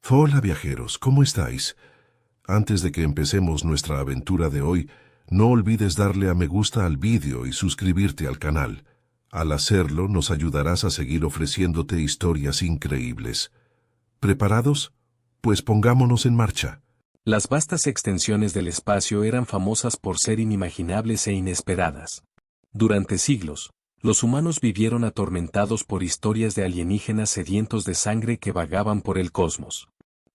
Hola viajeros, ¿cómo estáis? Antes de que empecemos nuestra aventura de hoy, no olvides darle a me gusta al vídeo y suscribirte al canal. Al hacerlo, nos ayudarás a seguir ofreciéndote historias increíbles. ¿Preparados? Pues pongámonos en marcha. Las vastas extensiones del espacio eran famosas por ser inimaginables e inesperadas. Durante siglos, los humanos vivieron atormentados por historias de alienígenas sedientos de sangre que vagaban por el cosmos.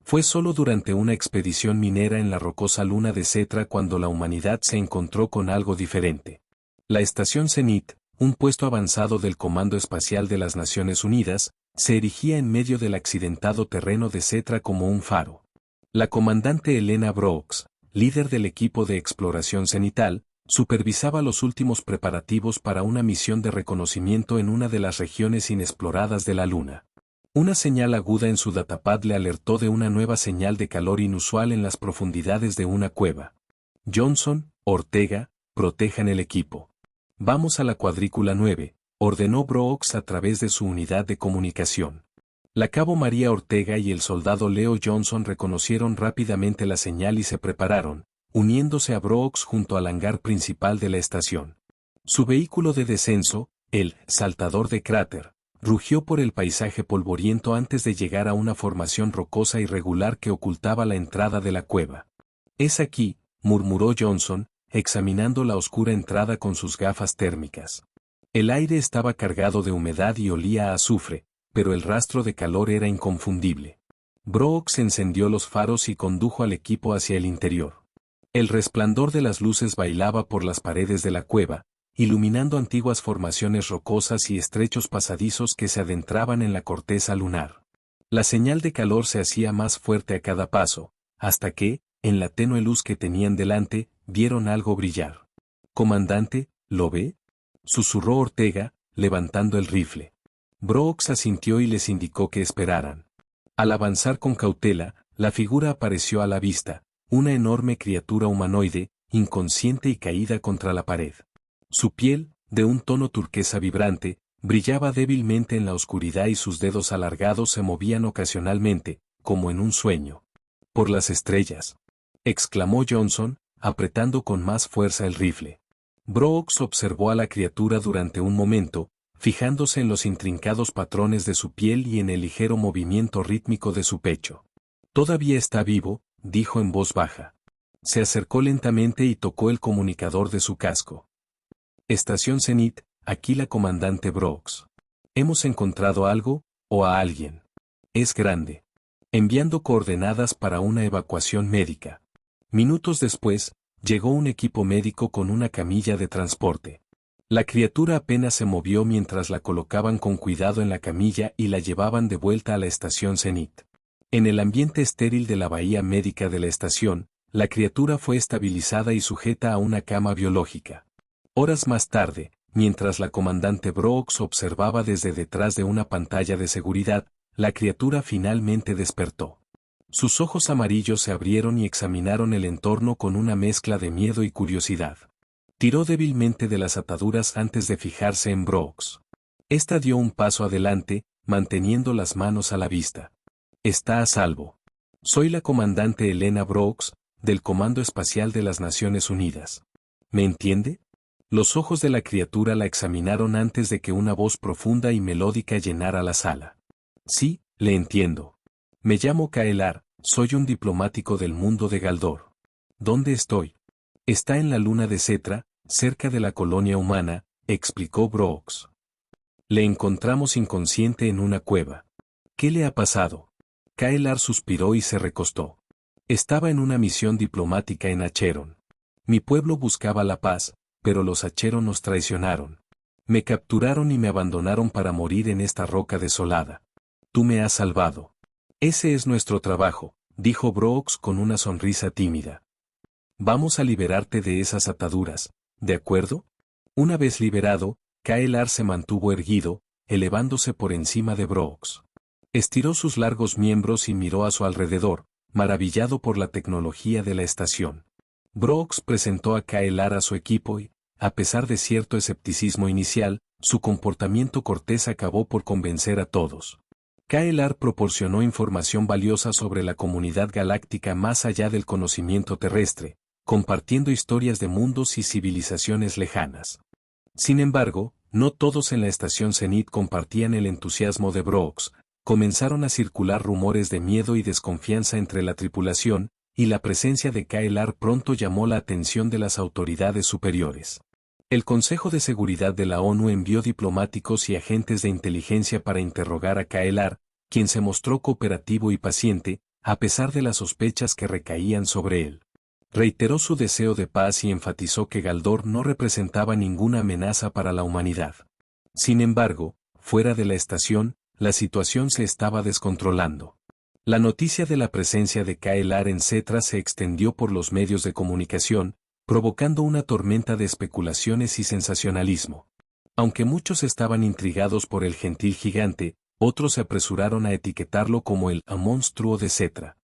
Fue solo durante una expedición minera en la rocosa luna de Cetra cuando la humanidad se encontró con algo diferente. La estación Zenit, un puesto avanzado del Comando Espacial de las Naciones Unidas, se erigía en medio del accidentado terreno de Cetra como un faro. La comandante Elena Brooks, líder del equipo de exploración cenital, supervisaba los últimos preparativos para una misión de reconocimiento en una de las regiones inexploradas de la Luna. Una señal aguda en su datapad le alertó de una nueva señal de calor inusual en las profundidades de una cueva. Johnson, Ortega, protejan el equipo. Vamos a la cuadrícula 9, ordenó Brooks a través de su unidad de comunicación. La cabo María Ortega y el soldado Leo Johnson reconocieron rápidamente la señal y se prepararon, uniéndose a Brooks junto al hangar principal de la estación. Su vehículo de descenso, el saltador de cráter, rugió por el paisaje polvoriento antes de llegar a una formación rocosa irregular que ocultaba la entrada de la cueva. «Es aquí», murmuró Johnson, examinando la oscura entrada con sus gafas térmicas. El aire estaba cargado de humedad y olía a azufre, pero el rastro de calor era inconfundible. Brooks encendió los faros y condujo al equipo hacia el interior. El resplandor de las luces bailaba por las paredes de la cueva, iluminando antiguas formaciones rocosas y estrechos pasadizos que se adentraban en la corteza lunar. La señal de calor se hacía más fuerte a cada paso, hasta que, en la tenue luz que tenían delante, vieron algo brillar. «Comandante, ¿lo ve?», susurró Ortega, levantando el rifle. Brooks asintió y les indicó que esperaran. Al avanzar con cautela, la figura apareció a la vista, una enorme criatura humanoide, inconsciente y caída contra la pared. Su piel, de un tono turquesa vibrante, brillaba débilmente en la oscuridad y sus dedos alargados se movían ocasionalmente, como en un sueño. «Por las estrellas», exclamó Johnson, apretando con más fuerza el rifle. Brooks observó a la criatura durante un momento, fijándose en los intrincados patrones de su piel y en el ligero movimiento rítmico de su pecho. «Todavía está vivo», dijo en voz baja. Se acercó lentamente y tocó el comunicador de su casco. «Estación Zenit, aquí la comandante Brooks. Hemos encontrado algo, o a alguien. Es grande. Enviando coordenadas para una evacuación médica». Minutos después, llegó un equipo médico con una camilla de transporte. La criatura apenas se movió mientras la colocaban con cuidado en la camilla y la llevaban de vuelta a la estación Zenit. En el ambiente estéril de la bahía médica de la estación, la criatura fue estabilizada y sujeta a una cama biológica. Horas más tarde, mientras la comandante Brooks observaba desde detrás de una pantalla de seguridad, la criatura finalmente despertó. Sus ojos amarillos se abrieron y examinaron el entorno con una mezcla de miedo y curiosidad. Tiró débilmente de las ataduras antes de fijarse en Brooks. Esta dio un paso adelante, manteniendo las manos a la vista. «Está a salvo. Soy la comandante Elena Brooks, del Comando Espacial de las Naciones Unidas. ¿Me entiende?». Los ojos de la criatura la examinaron antes de que una voz profunda y melódica llenara la sala. «Sí, le entiendo. Me llamo Kaelar, soy un diplomático del mundo de Galdor. ¿Dónde estoy?». «Está en la luna de Cetra, cerca de la colonia humana», explicó Brooks. «Le encontramos inconsciente en una cueva». «¿Qué le ha pasado?». Kaelar suspiró y se recostó. «Estaba en una misión diplomática en Acheron. Mi pueblo buscaba la paz, pero los Acheron nos traicionaron. Me capturaron y me abandonaron para morir en esta roca desolada. Tú me has salvado». «Ese es nuestro trabajo», dijo Brooks con una sonrisa tímida. «Vamos a liberarte de esas ataduras, ¿de acuerdo?». Una vez liberado, Kaelar se mantuvo erguido, elevándose por encima de Brooks. Estiró sus largos miembros y miró a su alrededor, maravillado por la tecnología de la estación. Brooks presentó a Kaelar a su equipo y, a pesar de cierto escepticismo inicial, su comportamiento cortés acabó por convencer a todos. Kaelar proporcionó información valiosa sobre la comunidad galáctica más allá del conocimiento terrestre, compartiendo historias de mundos y civilizaciones lejanas. Sin embargo, no todos en la estación Zenith compartían el entusiasmo de Brooks. Comenzaron a circular rumores de miedo y desconfianza entre la tripulación, y la presencia de Kaelar pronto llamó la atención de las autoridades superiores. El Consejo de Seguridad de la ONU envió diplomáticos y agentes de inteligencia para interrogar a Kaelar, quien se mostró cooperativo y paciente, a pesar de las sospechas que recaían sobre él. Reiteró su deseo de paz y enfatizó que Galdor no representaba ninguna amenaza para la humanidad. Sin embargo, fuera de la estación, la situación se estaba descontrolando. La noticia de la presencia de Kaelar en Cetra se extendió por los medios de comunicación, provocando una tormenta de especulaciones y sensacionalismo. Aunque muchos estaban intrigados por el gentil gigante, otros se apresuraron a etiquetarlo como el monstruo de Cetra.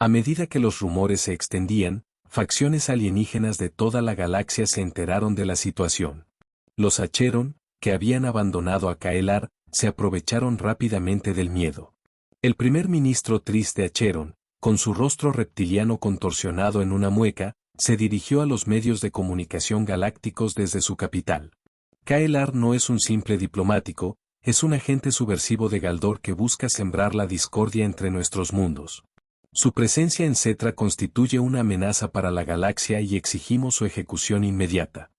A medida que los rumores se extendían, facciones alienígenas de toda la galaxia se enteraron de la situación. Los Acheron, que habían abandonado a Kaelar, se aprovecharon rápidamente del miedo. El primer ministro Tris de Acheron, con su rostro reptiliano contorsionado en una mueca, se dirigió a los medios de comunicación galácticos desde su capital. Kaelar no es un simple diplomático, es un agente subversivo de Galdor que busca sembrar la discordia entre nuestros mundos. Su presencia en Cetra constituye una amenaza para la galaxia y exigimos su ejecución inmediata.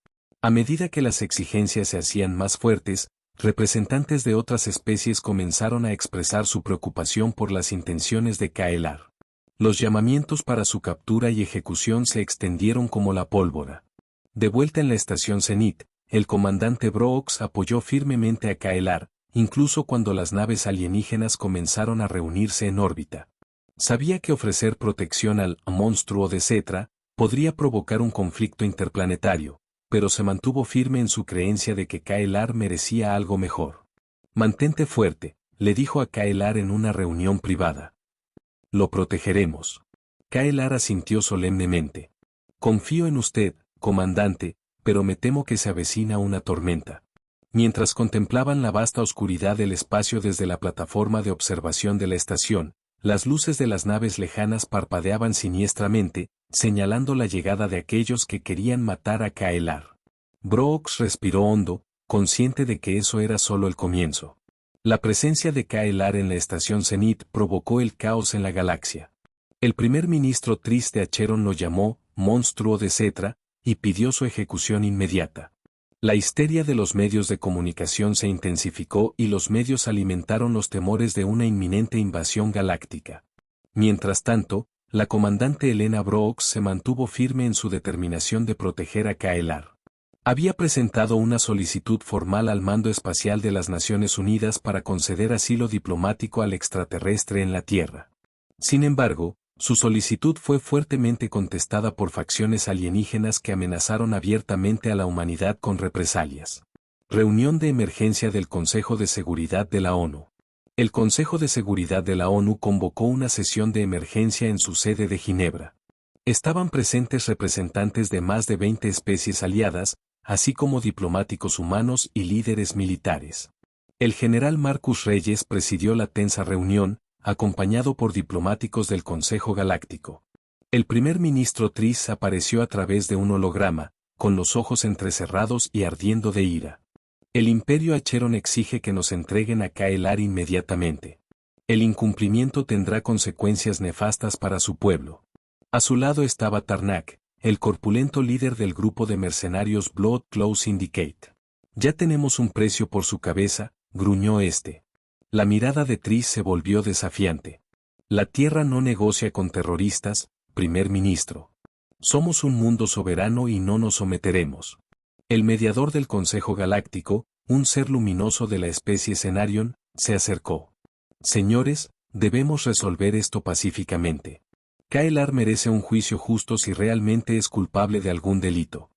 A medida que las exigencias se hacían más fuertes, representantes de otras especies comenzaron a expresar su preocupación por las intenciones de Kaelar. Los llamamientos para su captura y ejecución se extendieron como la pólvora. De vuelta en la estación Zenith, el comandante Brooks apoyó firmemente a Kaelar, incluso cuando las naves alienígenas comenzaron a reunirse en órbita. Sabía que ofrecer protección al monstruo de Cetra podría provocar un conflicto interplanetario, pero se mantuvo firme en su creencia de que Kaelar merecía algo mejor. Mantente fuerte, le dijo a Kaelar en una reunión privada. Lo protegeremos. Kaelar asintió solemnemente. Confío en usted, comandante, pero me temo que se avecina una tormenta. Mientras contemplaban la vasta oscuridad del espacio desde la plataforma de observación de la estación, las luces de las naves lejanas parpadeaban siniestramente, señalando la llegada de aquellos que querían matar a Kaelar. Brooks respiró hondo, consciente de que eso era solo el comienzo. La presencia de Kaelar en la estación Zenith provocó el caos en la galaxia. El primer ministro Tris de Acheron lo llamó monstruo de Cetra y pidió su ejecución inmediata. La histeria de los medios de comunicación se intensificó y los medios alimentaron los temores de una inminente invasión galáctica. Mientras tanto, la comandante Elena Brooks se mantuvo firme en su determinación de proteger a Kaelar. Había presentado una solicitud formal al Mando Espacial de las Naciones Unidas para conceder asilo diplomático al extraterrestre en la Tierra. Sin embargo, su solicitud fue fuertemente contestada por facciones alienígenas que amenazaron abiertamente a la humanidad con represalias. Reunión de emergencia del Consejo de Seguridad de la ONU. El Consejo de Seguridad de la ONU convocó una sesión de emergencia en su sede de Ginebra. Estaban presentes representantes de más de 20 especies aliadas, así como diplomáticos humanos y líderes militares. El general Marcus Reyes presidió la tensa reunión, acompañado por diplomáticos del Consejo Galáctico. El primer ministro Tris apareció a través de un holograma, con los ojos entrecerrados y ardiendo de ira. El Imperio Acheron exige que nos entreguen a Kaelar inmediatamente. El incumplimiento tendrá consecuencias nefastas para su pueblo. A su lado estaba Tarnak, el corpulento líder del grupo de mercenarios Blood Claw Syndicate. Ya tenemos un precio por su cabeza, gruñó este. La mirada de Tris se volvió desafiante. La Tierra no negocia con terroristas, primer ministro. Somos un mundo soberano y no nos someteremos. El mediador del Consejo Galáctico, un ser luminoso de la especie Cenarion, se acercó. Señores, debemos resolver esto pacíficamente. Kaelar merece un juicio justo si realmente es culpable de algún delito.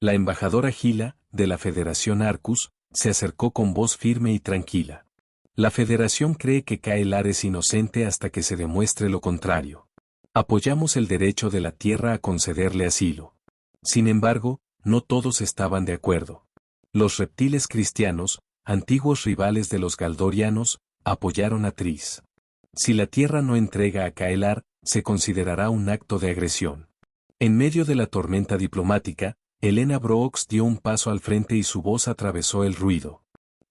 La embajadora Gila, de la Federación Arcus, se acercó con voz firme y tranquila. La Federación cree que Kaelar es inocente hasta que se demuestre lo contrario. Apoyamos el derecho de la Tierra a concederle asilo. Sin embargo, no todos estaban de acuerdo. Los reptiles cristianos, antiguos rivales de los galdorianos, apoyaron a Tris. Si la Tierra no entrega a Kaelar, se considerará un acto de agresión. En medio de la tormenta diplomática, Helena Brooks dio un paso al frente y su voz atravesó el ruido.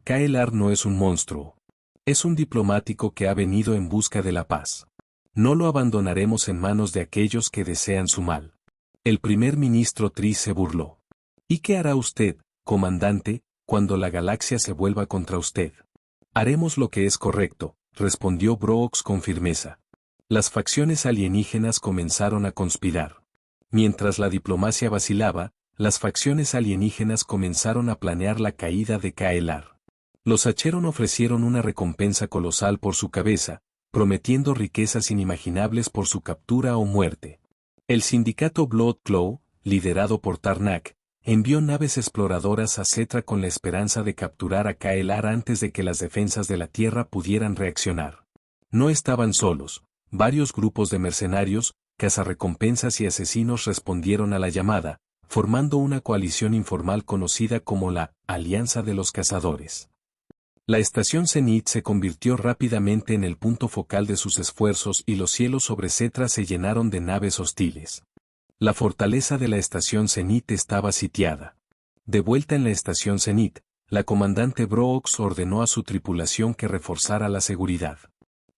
Kaelar no es un monstruo. Es un diplomático que ha venido en busca de la paz. No lo abandonaremos en manos de aquellos que desean su mal. El primer ministro Tris se burló. ¿Y qué hará usted, comandante, cuando la galaxia se vuelva contra usted? Haremos lo que es correcto, respondió Brooks con firmeza. Las facciones alienígenas comenzaron a conspirar. Mientras la diplomacia vacilaba, las facciones alienígenas comenzaron a planear la caída de Kaelar. Los Acheron ofrecieron una recompensa colosal por su cabeza, prometiendo riquezas inimaginables por su captura o muerte. El sindicato Blood Claw, liderado por Tarnak, envió naves exploradoras a Cetra con la esperanza de capturar a Kaelar antes de que las defensas de la Tierra pudieran reaccionar. No estaban solos. Varios grupos de mercenarios, cazarrecompensas y asesinos respondieron a la llamada, formando una coalición informal conocida como la Alianza de los Cazadores. La estación Zenith se convirtió rápidamente en el punto focal de sus esfuerzos y los cielos sobre Cetra se llenaron de naves hostiles. La fortaleza de la estación Zenith estaba sitiada. De vuelta en la estación Zenith, la comandante Brooks ordenó a su tripulación que reforzara la seguridad.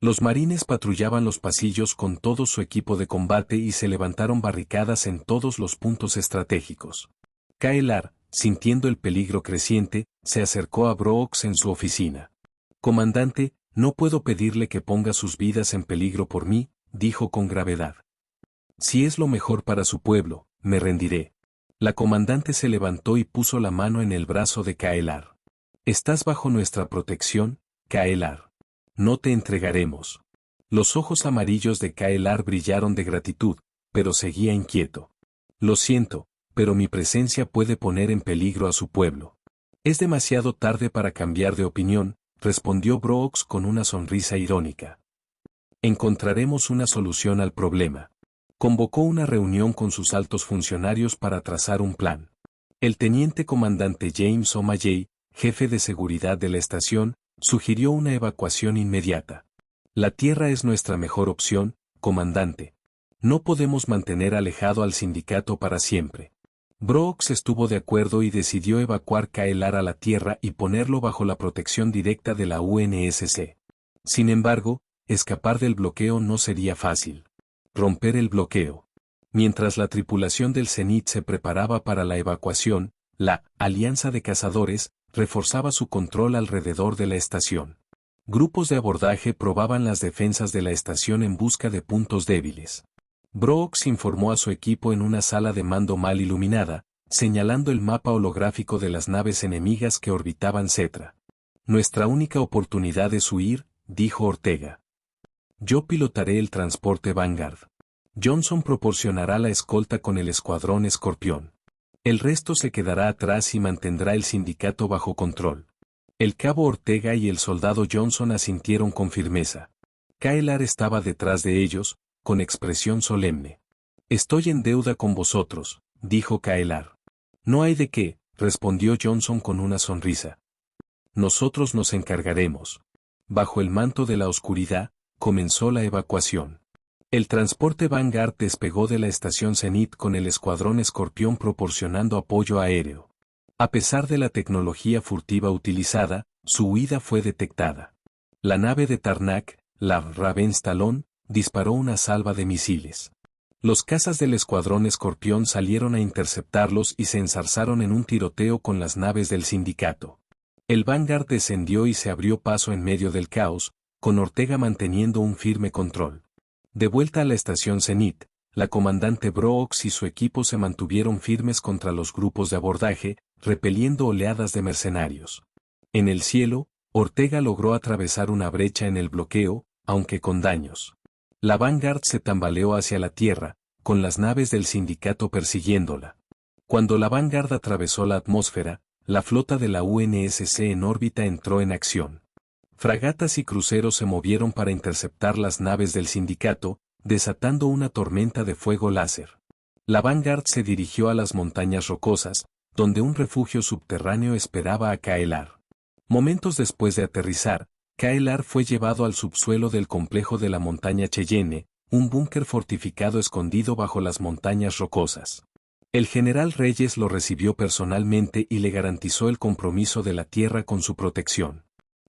Los marines patrullaban los pasillos con todo su equipo de combate y se levantaron barricadas en todos los puntos estratégicos. Kaelar, sintiendo el peligro creciente, se acercó a Brooks en su oficina. «Comandante, no puedo pedirle que ponga sus vidas en peligro por mí», dijo con gravedad. «Si es lo mejor para su pueblo, me rendiré». La comandante se levantó y puso la mano en el brazo de Kaelar. «Estás bajo nuestra protección, Kaelar. No te entregaremos». Los ojos amarillos de Kaelar brillaron de gratitud, pero seguía inquieto. «Lo siento, pero mi presencia puede poner en peligro a su pueblo». «Es demasiado tarde para cambiar de opinión», respondió Brooks con una sonrisa irónica. «Encontraremos una solución al problema». Convocó una reunión con sus altos funcionarios para trazar un plan. El teniente comandante James O'Malley, jefe de seguridad de la estación, sugirió una evacuación inmediata. «La Tierra es nuestra mejor opción, comandante. No podemos mantener alejado al sindicato para siempre». Brooks estuvo de acuerdo y decidió evacuar Kaelar a la Tierra y ponerlo bajo la protección directa de la UNSC. Sin embargo, escapar del bloqueo no sería fácil. Romper el bloqueo. Mientras la tripulación del Zenith se preparaba para la evacuación, la Alianza de Cazadores reforzaba su control alrededor de la estación. Grupos de abordaje probaban las defensas de la estación en busca de puntos débiles. Brooks informó a su equipo en una sala de mando mal iluminada, señalando el mapa holográfico de las naves enemigas que orbitaban Cetra. «Nuestra única oportunidad es huir», dijo Ortega. «Yo pilotaré el transporte Vanguard. Johnson proporcionará la escolta con el escuadrón Escorpión. El resto se quedará atrás y mantendrá el sindicato bajo control». El cabo Ortega y el soldado Johnson asintieron con firmeza. Kaelar estaba detrás de ellos, con expresión solemne. «Estoy en deuda con vosotros», dijo Kaelar. «No hay de qué», respondió Johnson con una sonrisa. «Nosotros nos encargaremos». Bajo el manto de la oscuridad, comenzó la evacuación. El transporte Vanguard despegó de la estación Zenith con el escuadrón Escorpión proporcionando apoyo aéreo. A pesar de la tecnología furtiva utilizada, su huida fue detectada. La nave de Tarnak, la Ravenstalon, disparó una salva de misiles. Los cazas del escuadrón Escorpión salieron a interceptarlos y se enzarzaron en un tiroteo con las naves del sindicato. El Vanguard descendió y se abrió paso en medio del caos, con Ortega manteniendo un firme control. De vuelta a la estación Zenith, la comandante Brooks y su equipo se mantuvieron firmes contra los grupos de abordaje, repeliendo oleadas de mercenarios. En el cielo, Ortega logró atravesar una brecha en el bloqueo, aunque con daños. La Vanguard se tambaleó hacia la Tierra, con las naves del sindicato persiguiéndola. Cuando la Vanguard atravesó la atmósfera, la flota de la UNSC en órbita entró en acción. Fragatas y cruceros se movieron para interceptar las naves del sindicato, desatando una tormenta de fuego láser. La Vanguard se dirigió a las montañas rocosas, donde un refugio subterráneo esperaba a Kaelar. Momentos después de aterrizar, K'Ehleyr fue llevado al subsuelo del complejo de la montaña Cheyenne, un búnker fortificado escondido bajo las montañas rocosas. El general Reyes lo recibió personalmente y le garantizó el compromiso de la Tierra con su protección.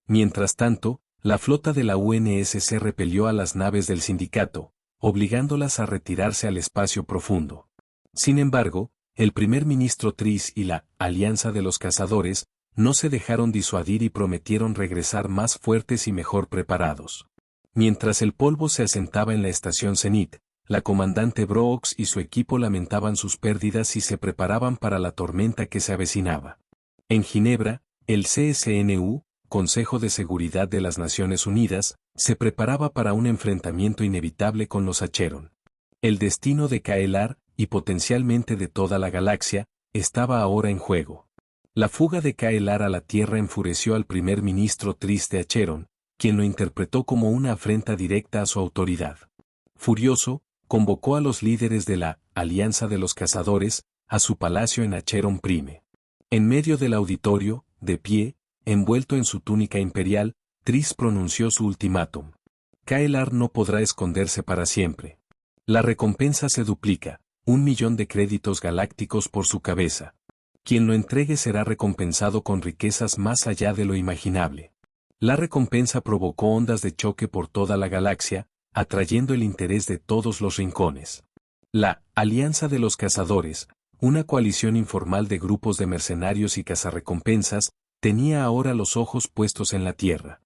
Mientras tanto, la flota de la UNSC repelió a las naves del sindicato, obligándolas a retirarse al espacio profundo. Sin embargo, el primer ministro Trice y la Alianza de los Cazadores no se dejaron disuadir y prometieron regresar más fuertes y mejor preparados. Mientras el polvo se asentaba en la estación Zenith, la comandante Brooks y su equipo lamentaban sus pérdidas y se preparaban para la tormenta que se avecinaba. En Ginebra, el CSNU, Consejo de Seguridad de las Naciones Unidas, se preparaba para un enfrentamiento inevitable con los Acheron. El destino de K'Ehleyr, y potencialmente de toda la galaxia, estaba ahora en juego. La fuga de K'Ehleyr a la Tierra enfureció al primer ministro Trice de Acheron, quien lo interpretó como una afrenta directa a su autoridad. Furioso, convocó a los líderes de la Alianza de los Cazadores a su palacio en Acheron Prime. En medio del auditorio, de pie, envuelto en su túnica imperial, Trice pronunció su ultimátum. K'Ehleyr no podrá esconderse para siempre. La recompensa se duplica, 1.000.000 de créditos galácticos por su cabeza. Quien lo entregue será recompensado con riquezas más allá de lo imaginable. La recompensa provocó ondas de choque por toda la galaxia, atrayendo el interés de todos los rincones. La Alianza de los Cazadores, una coalición informal de grupos de mercenarios y cazarrecompensas, tenía ahora los ojos puestos en la Tierra.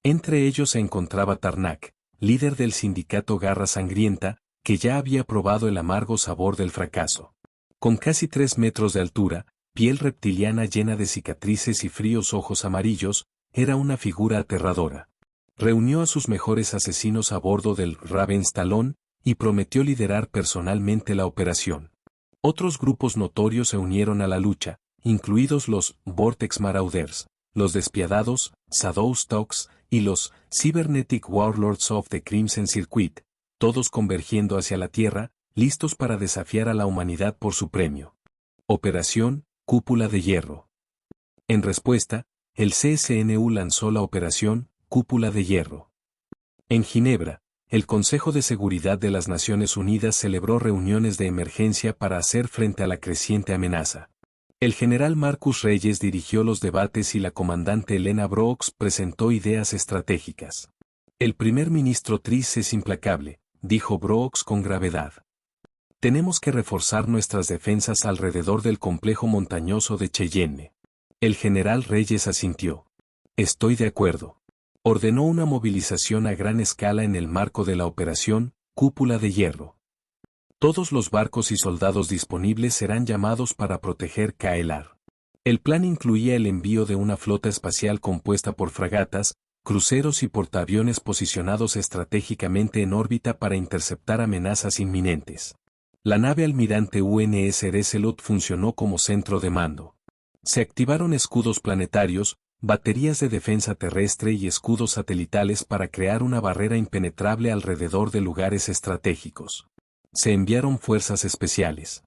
Entre ellos se encontraba Tarnak, líder del sindicato Garra Sangrienta, que ya había probado el amargo sabor del fracaso. Con casi 3 metros de altura, piel reptiliana llena de cicatrices y fríos ojos amarillos, era una figura aterradora. Reunió a sus mejores asesinos a bordo del Ravenstalon y prometió liderar personalmente la operación. Otros grupos notorios se unieron a la lucha, incluidos los Vortex Marauders, los Despiadados, Shadowstalks y los Cybernetic Warlords of the Crimson Circuit, todos convergiendo hacia la Tierra, listos para desafiar a la humanidad por su premio. Operación Cúpula de Hierro. En respuesta, el CSNU lanzó la Operación Cúpula de Hierro. En Ginebra, el Consejo de Seguridad de las Naciones Unidas celebró reuniones de emergencia para hacer frente a la creciente amenaza. El general Marcus Reyes dirigió los debates y la comandante Elena Brooks presentó ideas estratégicas. El primer ministro Trice es implacable, dijo Brooks con gravedad. Tenemos que reforzar nuestras defensas alrededor del complejo montañoso de Cheyenne. El general Reyes asintió. Estoy de acuerdo. Ordenó una movilización a gran escala en el marco de la operación Cúpula de Hierro. Todos los barcos y soldados disponibles serán llamados para proteger K'Ehleyr. El plan incluía el envío de una flota espacial compuesta por fragatas, cruceros y portaaviones posicionados estratégicamente en órbita para interceptar amenazas inminentes. La nave almirante UNS Resolute funcionó como centro de mando. Se activaron escudos planetarios, baterías de defensa terrestre y escudos satelitales para crear una barrera impenetrable alrededor de lugares estratégicos. Se enviaron fuerzas especiales.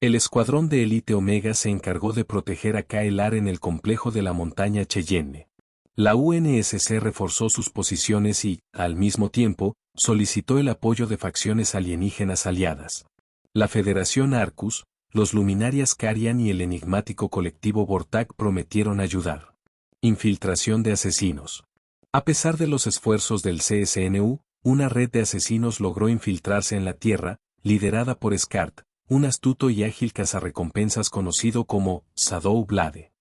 El escuadrón de élite Omega se encargó de proteger a K'Ehleyr en el complejo de la montaña Cheyenne. La UNSC reforzó sus posiciones y, al mismo tiempo, solicitó el apoyo de facciones alienígenas aliadas. La Federación Arcus, los luminarias Carian y el enigmático colectivo Vortak prometieron ayudar. Infiltración de asesinos. A pesar de los esfuerzos del CSNU, una red de asesinos logró infiltrarse en la Tierra, liderada por Scart, un astuto y ágil cazarrecompensas conocido como Shadow Blade.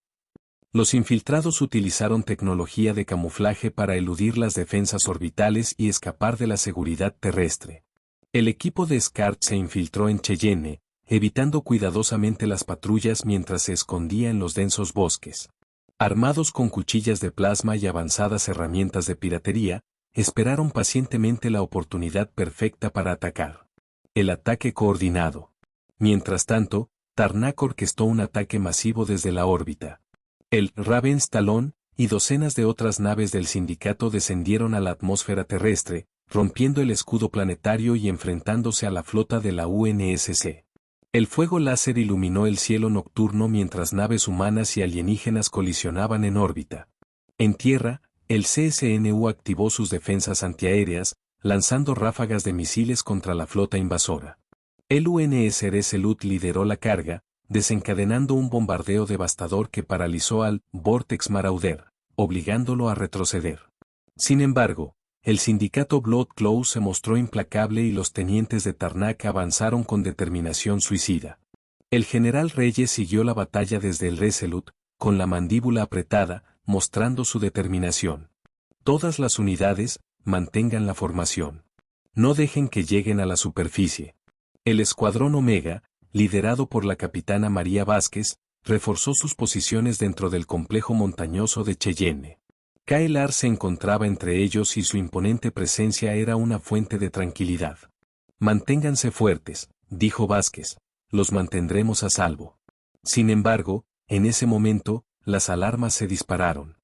Los infiltrados utilizaron tecnología de camuflaje para eludir las defensas orbitales y escapar de la seguridad terrestre. El equipo de Scart se infiltró en Cheyenne, evitando cuidadosamente las patrullas mientras se escondía en los densos bosques. Armados con cuchillas de plasma y avanzadas herramientas de piratería, esperaron pacientemente la oportunidad perfecta para atacar. El ataque coordinado. Mientras tanto, Tarnak orquestó un ataque masivo desde la órbita. El Ravenstalon y docenas de otras naves del sindicato descendieron a la atmósfera terrestre, rompiendo el escudo planetario y enfrentándose a la flota de la UNSC. El fuego láser iluminó el cielo nocturno mientras naves humanas y alienígenas colisionaban en órbita. En tierra, el CSNU activó sus defensas antiaéreas, lanzando ráfagas de misiles contra la flota invasora. El UNS Resolute lideró la carga, desencadenando un bombardeo devastador que paralizó al Vortex Marauder, obligándolo a retroceder. Sin embargo, el sindicato Blood Claw se mostró implacable y los tenientes de Tarnak avanzaron con determinación suicida. El general Reyes siguió la batalla desde el Resolute, con la mandíbula apretada, mostrando su determinación. Todas las unidades, mantengan la formación. No dejen que lleguen a la superficie. El escuadrón Omega, liderado por la capitana María Vázquez, reforzó sus posiciones dentro del complejo montañoso de Cheyenne. KLR se encontraba entre ellos y su imponente presencia era una fuente de tranquilidad. Manténganse fuertes, dijo Vázquez, los mantendremos a salvo. Sin embargo, en ese momento, las alarmas se dispararon.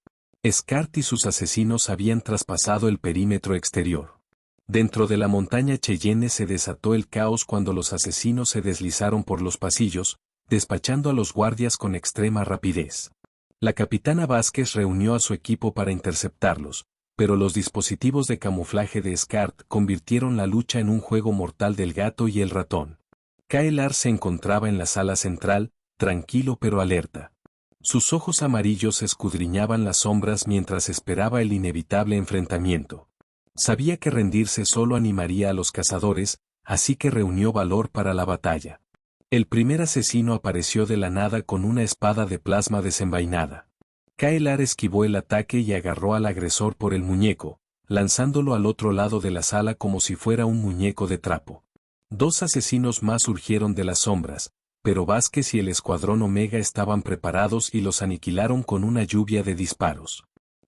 Scart y sus asesinos habían traspasado el perímetro exterior. Dentro de la montaña Cheyenne se desató el caos cuando los asesinos se deslizaron por los pasillos, despachando a los guardias con extrema rapidez. La capitana Vázquez reunió a su equipo para interceptarlos, pero los dispositivos de camuflaje de Scart convirtieron la lucha en un juego mortal del gato y el ratón. KLR se encontraba en la sala central, tranquilo pero alerta. Sus ojos amarillos escudriñaban las sombras mientras esperaba el inevitable enfrentamiento. Sabía que rendirse solo animaría a los cazadores, así que reunió valor para la batalla. El primer asesino apareció de la nada con una espada de plasma desenvainada. KLR esquivó el ataque y agarró al agresor por el muñeco, lanzándolo al otro lado de la sala como si fuera un muñeco de trapo. Dos asesinos más surgieron de las sombras, pero Vázquez y el escuadrón Omega estaban preparados y los aniquilaron con una lluvia de disparos.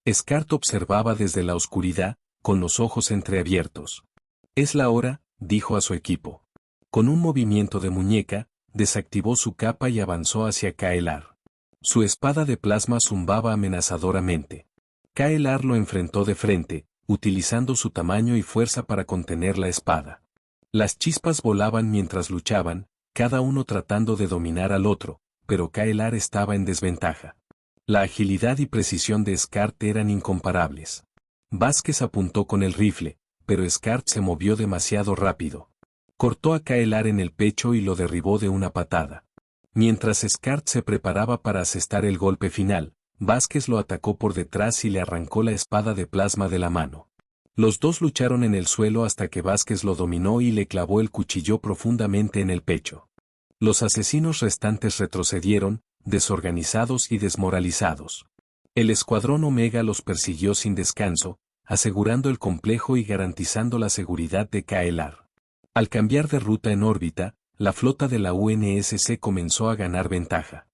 Scart observaba desde la oscuridad, con los ojos entreabiertos. «Es la hora», dijo a su equipo. Con un movimiento de muñeca, desactivó su capa y avanzó hacia KLR. Su espada de plasma zumbaba amenazadoramente. KLR lo enfrentó de frente, utilizando su tamaño y fuerza para contener la espada. Las chispas volaban mientras luchaban, cada uno tratando de dominar al otro, pero KLR estaba en desventaja. La agilidad y precisión de Scart eran incomparables. Vázquez apuntó con el rifle, pero Scart se movió demasiado rápido. Cortó a KLR en el pecho y lo derribó de una patada. Mientras Scart se preparaba para asestar el golpe final, Vázquez lo atacó por detrás y le arrancó la espada de plasma de la mano. Los dos lucharon en el suelo hasta que Vázquez lo dominó y le clavó el cuchillo profundamente en el pecho. Los asesinos restantes retrocedieron, desorganizados y desmoralizados. El escuadrón Omega los persiguió sin descanso, asegurando el complejo y garantizando la seguridad de KLR. Al cambiar de ruta en órbita, la flota de la UNSC comenzó a ganar ventaja.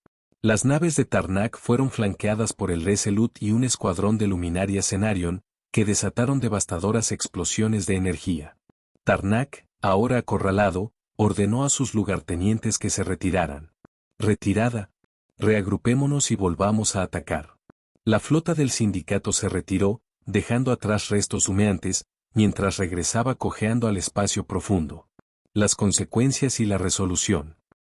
Las naves de Tarnak fueron flanqueadas por el Resolute y un escuadrón de luminarias Cenarion, que desataron devastadoras explosiones de energía. Tarnak, ahora acorralado, ordenó a sus lugartenientes que se retiraran. «Retirada. Reagrupémonos y volvamos a atacar». La flota del sindicato se retiró, dejando atrás restos humeantes, mientras regresaba cojeando al espacio profundo. Las consecuencias y la resolución.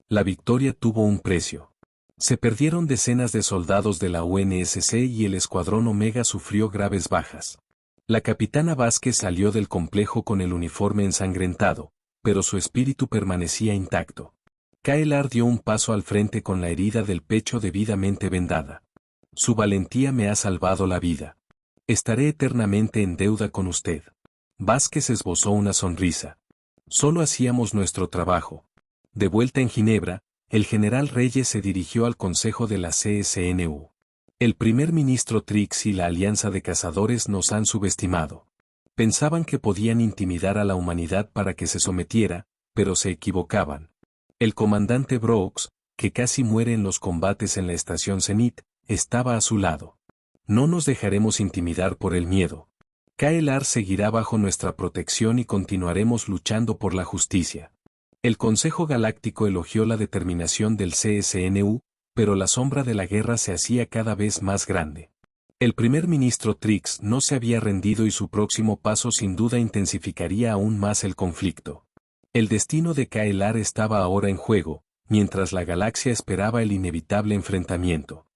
La victoria tuvo un precio. Se perdieron decenas de soldados de la UNSC y el escuadrón Omega sufrió graves bajas. La capitana Vázquez salió del complejo con el uniforme ensangrentado, pero su espíritu permanecía intacto. KLR dio un paso al frente con la herida del pecho debidamente vendada. «Su valentía me ha salvado la vida. Estaré eternamente en deuda con usted». Vázquez esbozó una sonrisa. Solo hacíamos nuestro trabajo. De vuelta en Ginebra, el general Reyes se dirigió al Consejo de la CSNU. «El primer ministro Trix y la Alianza de Cazadores nos han subestimado. Pensaban que podían intimidar a la humanidad para que se sometiera, pero se equivocaban. El comandante Brooks, que casi muere en los combates en la estación Zenith, estaba a su lado. No nos dejaremos intimidar por el miedo. KLR seguirá bajo nuestra protección y continuaremos luchando por la justicia». El Consejo Galáctico elogió la determinación del CSNU, pero la sombra de la guerra se hacía cada vez más grande. El primer ministro Trix no se había rendido y su próximo paso sin duda intensificaría aún más el conflicto. El destino de KLR estaba ahora en juego, mientras la galaxia esperaba el inevitable enfrentamiento.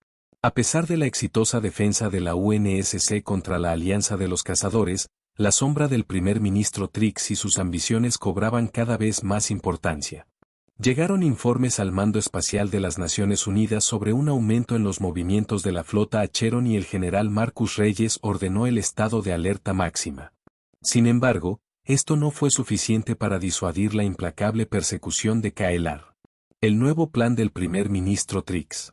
A pesar de la exitosa defensa de la UNSC contra la Alianza de los Cazadores, la sombra del primer ministro Trix y sus ambiciones cobraban cada vez más importancia. Llegaron informes al Mando Espacial de las Naciones Unidas sobre un aumento en los movimientos de la flota Acheron y el general Marcus Reyes ordenó el estado de alerta máxima. Sin embargo, esto no fue suficiente para disuadir la implacable persecución de Kaelar. El nuevo plan del primer ministro Trix.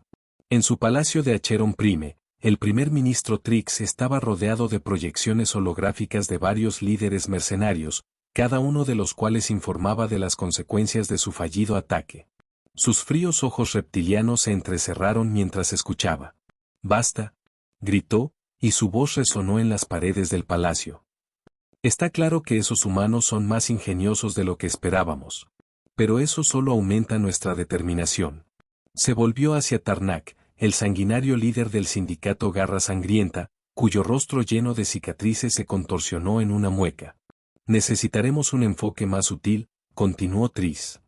En su palacio de Acheron Prime, el primer ministro Trix estaba rodeado de proyecciones holográficas de varios líderes mercenarios, cada uno de los cuales informaba de las consecuencias de su fallido ataque. Sus fríos ojos reptilianos se entrecerraron mientras escuchaba. «¡Basta!», gritó, y su voz resonó en las paredes del palacio. «Está claro que esos humanos son más ingeniosos de lo que esperábamos. Pero eso solo aumenta nuestra determinación». Se volvió hacia Tarnak, el sanguinario líder del sindicato Garra Sangrienta, cuyo rostro lleno de cicatrices se contorsionó en una mueca. «Necesitaremos un enfoque más sutil», continuó Tris.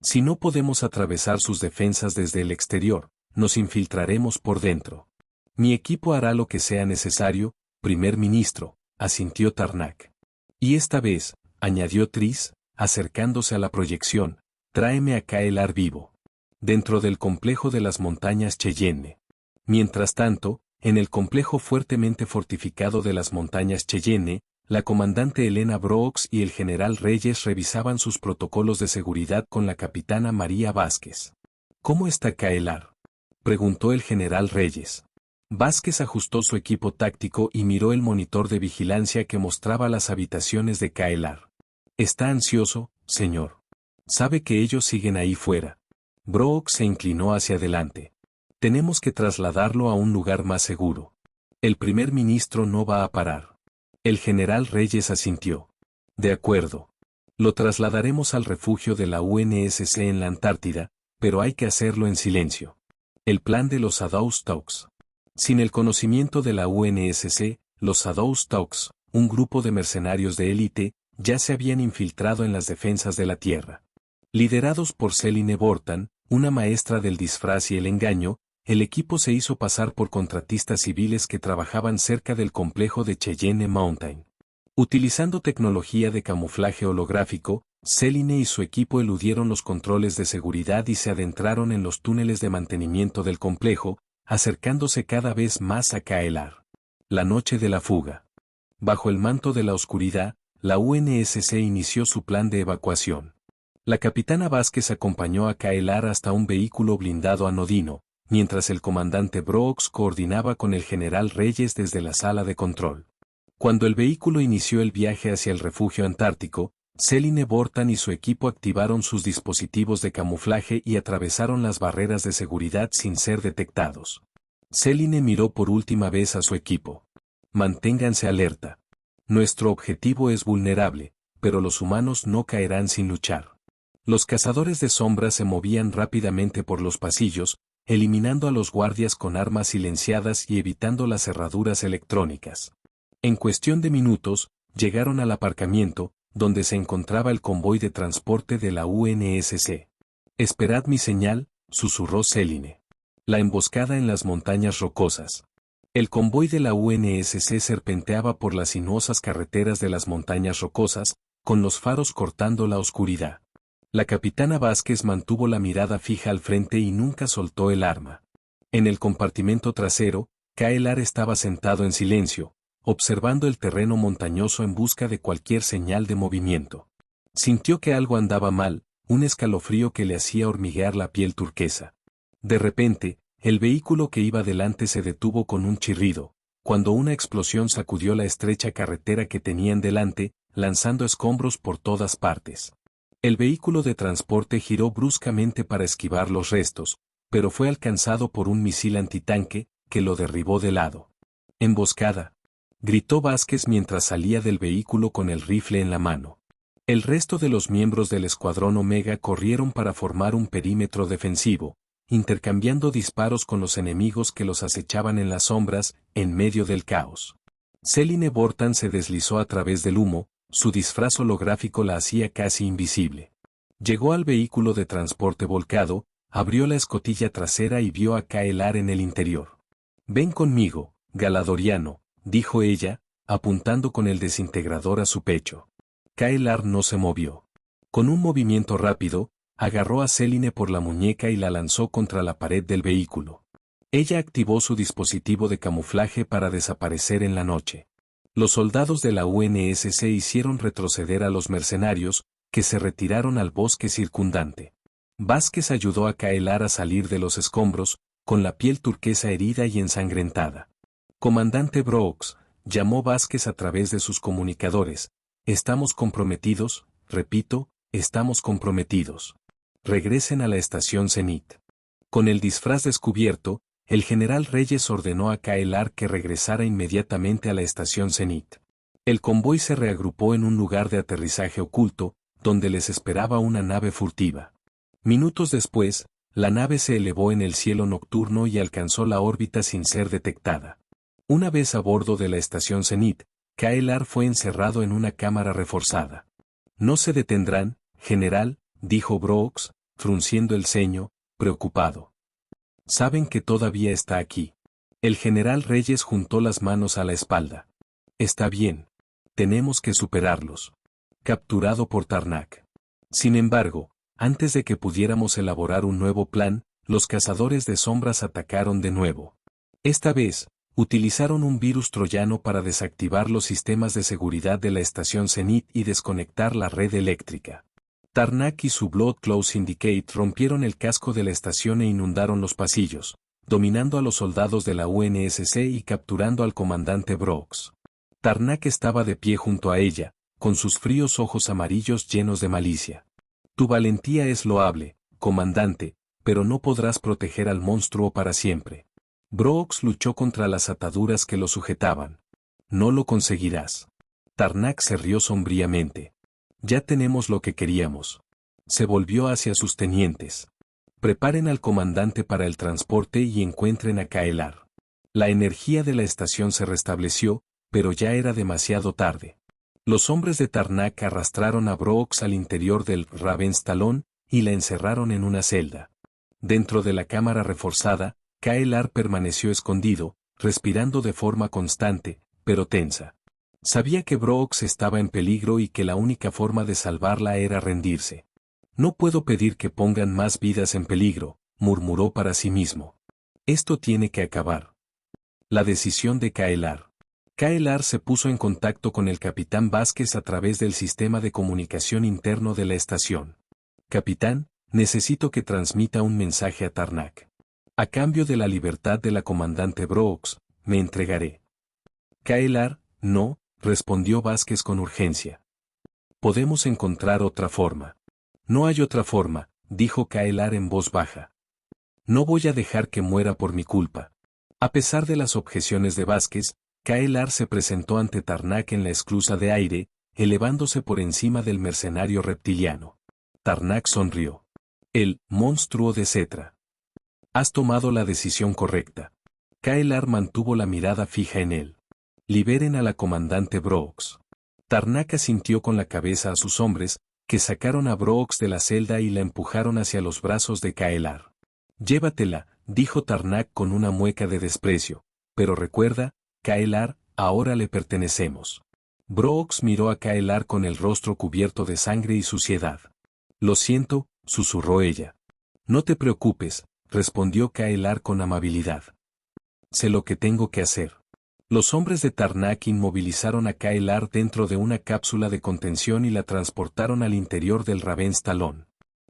«Si no podemos atravesar sus defensas desde el exterior, nos infiltraremos por dentro. Mi equipo hará lo que sea necesario, primer ministro», asintió Tarnak. «Y esta vez», añadió Tris, acercándose a la proyección, «tráeme a Kaelar vivo. Dentro del complejo de las montañas Cheyenne». Mientras tanto, en el complejo fuertemente fortificado de las montañas Cheyenne, la comandante Elena Brooks y el general Reyes revisaban sus protocolos de seguridad con la capitana María Vázquez. «¿Cómo está Kaelar?», preguntó el general Reyes. Vázquez ajustó su equipo táctico y miró el monitor de vigilancia que mostraba las habitaciones de Kaelar. «Está ansioso, señor. Sabe que ellos siguen ahí fuera». Brooks se inclinó hacia adelante. «Tenemos que trasladarlo a un lugar más seguro. El primer ministro no va a parar». El general Reyes asintió. «De acuerdo. Lo trasladaremos al refugio de la UNSC en la Antártida, pero hay que hacerlo en silencio». El plan de los Shadow-Stocks. Sin el conocimiento de la UNSC, los Shadow-Stocks, un grupo de mercenarios de élite, ya se habían infiltrado en las defensas de la Tierra. Liderados por Celine Bortan, una maestra del disfraz y el engaño, el equipo se hizo pasar por contratistas civiles que trabajaban cerca del complejo de Cheyenne Mountain. Utilizando tecnología de camuflaje holográfico, Celine y su equipo eludieron los controles de seguridad y se adentraron en los túneles de mantenimiento del complejo, acercándose cada vez más a Kaelar. La noche de la fuga. Bajo el manto de la oscuridad, la UNSC inició su plan de evacuación. La capitana Vázquez acompañó a Kaelar hasta un vehículo blindado anodino, mientras el comandante Brooks coordinaba con el general Reyes desde la sala de control. Cuando el vehículo inició el viaje hacia el refugio antártico, Celine Bortan y su equipo activaron sus dispositivos de camuflaje y atravesaron las barreras de seguridad sin ser detectados. Celine miró por última vez a su equipo. «Manténganse alerta. Nuestro objetivo es vulnerable, pero los humanos no caerán sin luchar». Los cazadores de sombras se movían rápidamente por los pasillos, eliminando a los guardias con armas silenciadas y evitando las cerraduras electrónicas. En cuestión de minutos, llegaron al aparcamiento, donde se encontraba el convoy de transporte de la UNSC. «Esperad mi señal», susurró Celine. La emboscada en las montañas rocosas. El convoy de la UNSC serpenteaba por las sinuosas carreteras de las montañas rocosas, con los faros cortando la oscuridad. La capitana Vázquez mantuvo la mirada fija al frente y nunca soltó el arma. En el compartimento trasero, Kaelar estaba sentado en silencio, observando el terreno montañoso en busca de cualquier señal de movimiento. Sintió que algo andaba mal, un escalofrío que le hacía hormiguear la piel turquesa. De repente, el vehículo que iba delante se detuvo con un chirrido, cuando una explosión sacudió la estrecha carretera que tenían delante, lanzando escombros por todas partes. El vehículo de transporte giró bruscamente para esquivar los restos, pero fue alcanzado por un misil antitanque, que lo derribó de lado. «Emboscada», gritó Vázquez mientras salía del vehículo con el rifle en la mano. El resto de los miembros del Escuadrón Omega corrieron para formar un perímetro defensivo, intercambiando disparos con los enemigos que los acechaban en las sombras, en medio del caos. Celine Bortan se deslizó a través del humo, su disfraz holográfico la hacía casi invisible. Llegó al vehículo de transporte volcado, abrió la escotilla trasera y vio a Kaelar en el interior. Ven conmigo, Galadoriano, dijo ella, apuntando con el desintegrador a su pecho. Kaelar no se movió. Con un movimiento rápido, agarró a Céline por la muñeca y la lanzó contra la pared del vehículo. Ella activó su dispositivo de camuflaje para desaparecer en la noche. Los soldados de la UNSC hicieron retroceder a los mercenarios, que se retiraron al bosque circundante. Vázquez ayudó a Kaelar a salir de los escombros, con la piel turquesa herida y ensangrentada. Comandante Brooks, llamó Vázquez a través de sus comunicadores. Estamos comprometidos, repito, estamos comprometidos. Regresen a la estación Zenith. Con el disfraz descubierto, el general Reyes ordenó a Kaelar que regresara inmediatamente a la estación Zenith. El convoy se reagrupó en un lugar de aterrizaje oculto, donde les esperaba una nave furtiva. Minutos después, la nave se elevó en el cielo nocturno y alcanzó la órbita sin ser detectada. Una vez a bordo de la estación Zenith, Kaelar fue encerrado en una cámara reforzada. No se detendrán, general, dijo Brooks, frunciendo el ceño, preocupado. Saben que todavía está aquí. El general Reyes juntó las manos a la espalda. Está bien. Tenemos que superarlos. Capturado por Tarnak. Sin embargo, antes de que pudiéramos elaborar un nuevo plan, los cazadores de sombras atacaron de nuevo. Esta vez, utilizaron un virus troyano para desactivar los sistemas de seguridad de la estación Zenith y desconectar la red eléctrica. Tarnak y su Blood Cloud Syndicate rompieron el casco de la estación e inundaron los pasillos, dominando a los soldados de la UNSC y capturando al comandante Brooks. Tarnak estaba de pie junto a ella, con sus fríos ojos amarillos llenos de malicia. Tu valentía es loable, comandante, pero no podrás proteger al monstruo para siempre. Brooks luchó contra las ataduras que lo sujetaban. No lo conseguirás. Tarnak se rió sombríamente. Ya tenemos lo que queríamos. Se volvió hacia sus tenientes. Preparen al comandante para el transporte y encuentren a Kaelar. La energía de la estación se restableció, pero ya era demasiado tarde. Los hombres de Tarnak arrastraron a Brooks al interior del Ravenstalon y la encerraron en una celda. Dentro de la cámara reforzada, Kaelar permaneció escondido, respirando de forma constante, pero tensa. Sabía que Brooks estaba en peligro y que la única forma de salvarla era rendirse. No puedo pedir que pongan más vidas en peligro, murmuró para sí mismo. Esto tiene que acabar. La decisión de Kaelar. Kaelar se puso en contacto con el capitán Vázquez a través del sistema de comunicación interno de la estación. Capitán, necesito que transmita un mensaje a Tarnak. A cambio de la libertad de la comandante Brooks, me entregaré. Kaelar, no, respondió Vázquez con urgencia. Podemos encontrar otra forma. No hay otra forma, dijo Kaelar en voz baja. No voy a dejar que muera por mi culpa. A pesar de las objeciones de Vázquez, Kaelar se presentó ante Tarnak en la esclusa de aire, elevándose por encima del mercenario reptiliano. Tarnak sonrió. El monstruo de Cetra. Has tomado la decisión correcta. Kaelar mantuvo la mirada fija en él. Liberen a la comandante Brooks. Tarnak asintió con la cabeza a sus hombres, que sacaron a Brooks de la celda y la empujaron hacia los brazos de Kaelar. Llévatela, dijo Tarnak con una mueca de desprecio, pero recuerda, Kaelar, ahora le pertenecemos. Brooks miró a Kaelar con el rostro cubierto de sangre y suciedad. Lo siento, susurró ella. No te preocupes, respondió Kaelar con amabilidad. Sé lo que tengo que hacer. Los hombres de Tarnak inmovilizaron a Kaelar dentro de una cápsula de contención y la transportaron al interior del Ravenstalon.